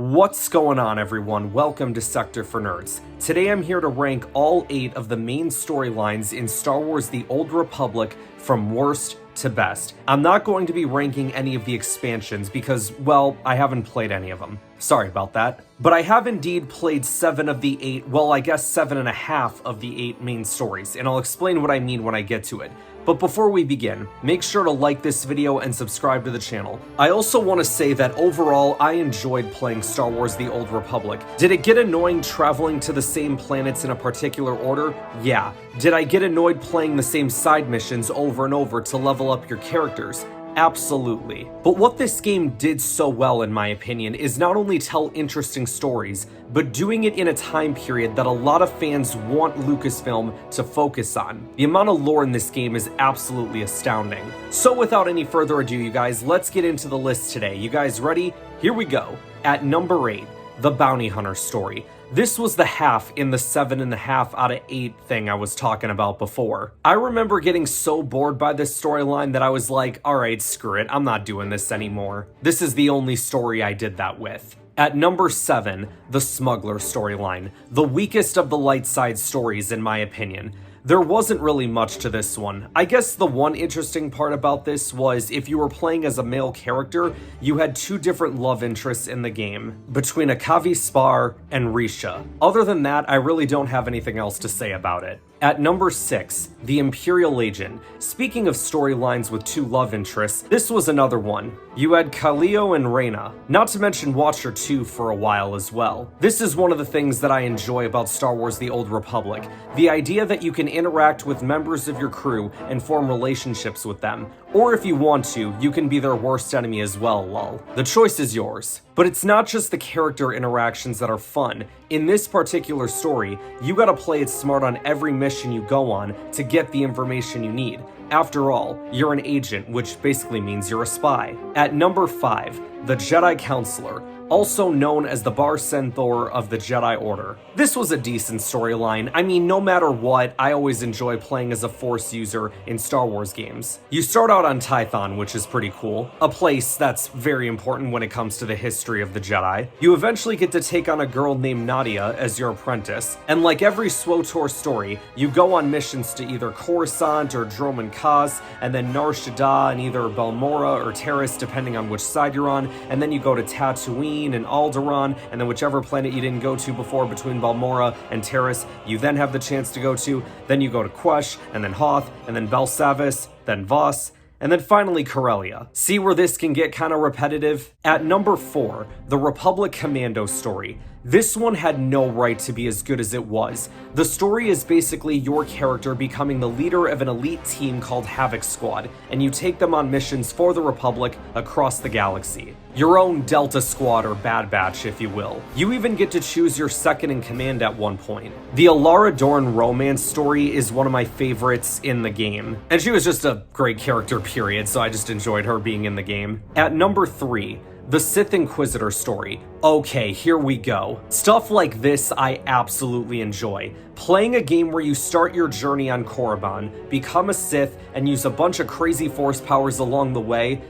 What's going on, everyone? Welcome to Sector for Nerds. Today I'm here to rank all 8 of the main storylines in Star Wars The Old Republic from worst to best. I'm not going to be ranking any of the expansions because, well, I haven't played any of them. Sorry about that. But I have indeed played 7 of the 8, well, I guess 7.5 of the 8 main stories, and I'll explain what I mean when I get to it. But before we begin, make sure to like this video and subscribe to the channel. I also want to say that overall, I enjoyed playing Star Wars The Old Republic. Did it get annoying traveling to the same planets in a particular order? Yeah. Did I get annoyed playing the same side missions over and over to level up your characters? Absolutely. But what this game did so well, in my opinion, is not only tell interesting stories, but doing it in a time period that a lot of fans want Lucasfilm to focus on. The amount of lore in this game is absolutely astounding. So without any further ado, you guys, let's get into the list today. You guys ready? Here we go. At number 8, the Bounty Hunter story. This was the half in the 7.5 out of 8 thing I was talking about before. I remember getting so bored by this storyline that I was like, alright, screw it, I'm not doing this anymore. This is the only story I did that with. At number 7, the Smuggler storyline. The weakest of the light side stories, in my opinion. There wasn't really much to this one. I guess the one interesting part about this was if you were playing as a male character, you had 2 different love interests in the game, between Akavi Spar and Risha. Other than that, I really don't have anything else to say about it. At number 6, the Imperial Agent. Speaking of storylines with 2 love interests, this was another one. You had Khalio and Reyna, not to mention Watcher 2 for a while as well. This is one of the things that I enjoy about Star Wars The Old Republic. The idea that you can interact with members of your crew and form relationships with them. Or if you want to, you can be their worst enemy as well, lol. The choice is yours. But it's not just the character interactions that are fun. In this particular story, you gotta play it smart on every mission you go on to get the information you need. After all, you're an agent, which basically means you're a spy. At number 5, the Jedi Counselor, also known as the Bar Senthor of the Jedi Order. This was a decent storyline. I mean, no matter what, I always enjoy playing as a Force user in Star Wars games. You start out on Tython, which is pretty cool, a place that's very important when it comes to the history of the Jedi. You eventually get to take on a girl named Nadia as your apprentice, and like every swtor story, you go on missions to either Coruscant or Dromund Kaas, and then Nar Shaddaa and either Balmorra or Terrace, depending on which side you're on, and then you go to Tatooine and Alderaan, and then whichever planet you didn't go to before between Balmorra and Terrace, you then have the chance to go to. Then you go to Quesh, and then Hoth, and then Belsavis, then Voss, and then finally Corellia. See where this can get kind of repetitive? At number 4, the Republic Commando story. This one had no right to be as good as it was. The story is basically your character becoming the leader of an elite team called Havoc Squad, and you take them on missions for the Republic across the galaxy. Your own Delta Squad or Bad Batch, if you will. You even get to choose your second in command at one point. The Alara Dorn romance story is one of my favorites in the game, and she was just a great character, period, so I just enjoyed her being in the game. At number 3, the Sith Inquisitor story. Okay, here we go. Stuff like this I absolutely enjoy. Playing a game where you start your journey on Korriban, become a Sith, and use a bunch of crazy force powers along the way.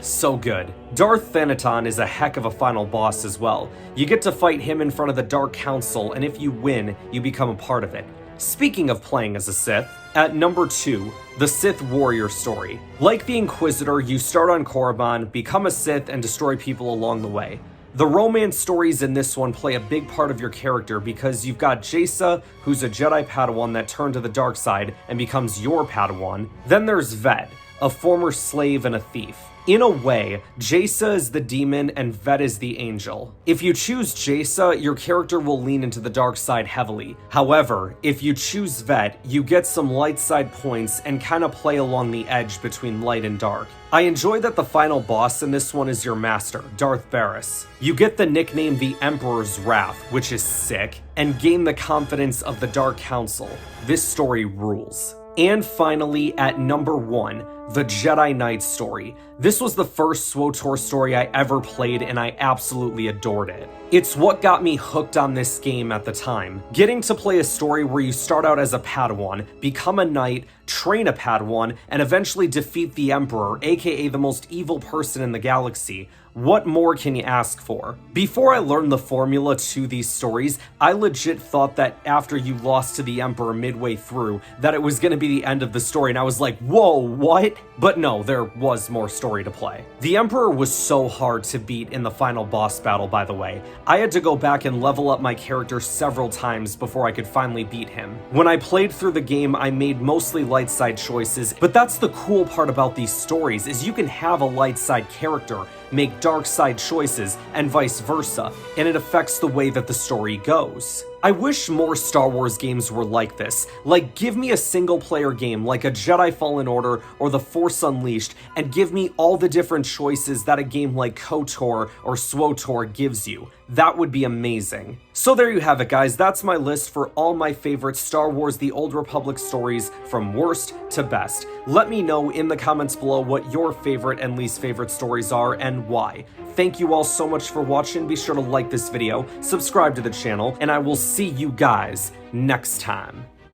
So good. Darth Thanaton is a heck of a final boss as well. You get to fight him in front of the Dark Council, and if you win, you become a part of it. Speaking of playing as a Sith, at number 2, the Sith Warrior story. Like the Inquisitor, you start on Korriban, become a Sith, and destroy people along the way. The romance stories in this one play a big part of your character because you've got Jaisa, who's a Jedi Padawan that turned to the dark side and becomes your Padawan. Then there's Ved, a former slave and a thief. In a way, Jaisa is the demon and Ved is the angel. If you choose Jaisa, your character will lean into the dark side heavily. However, if you choose Ved, you get some light side points and kind of play along the edge between light and dark. I enjoy that the final boss in this one is your master, Darth Barris. You get the nickname the Emperor's Wrath, which is sick, and gain the confidence of the Dark Council. This story rules. And finally, at number 1, the Jedi Knight story. This was the first swtor story I ever played and I absolutely adored it. It's what got me hooked on this game at the time. Getting to play a story where you start out as a Padawan, become a knight, train a Padawan, and eventually defeat the Emperor, aka the most evil person in the galaxy. What more can you ask for? Before I learned the formula to these stories, I legit thought that after you lost to the Emperor midway through, that it was gonna be the end of the story, and I was like, whoa, what? But no, there was more story to play. The Emperor was so hard to beat in the final boss battle, by the way. I had to go back and level up my character several times before I could finally beat him. When I played through the game, I made mostly light side choices, but that's the cool part about these stories, is you can have a light side character make dark side choices and vice versa, and it affects the way that the story goes. I wish more Star Wars games were like this. Like, give me a single player game like a Jedi Fallen Order or The Force Unleashed, and give me all the different choices that a game like KOTOR or swtor gives you. That would be amazing. So there you have it, guys. That's my list for all my favorite Star Wars The Old Republic stories from worst to best. Let me know in the comments below what your favorite and least favorite stories are and why. Thank you all so much for watching. Be sure to like this video, subscribe to the channel, and I will see you guys next time.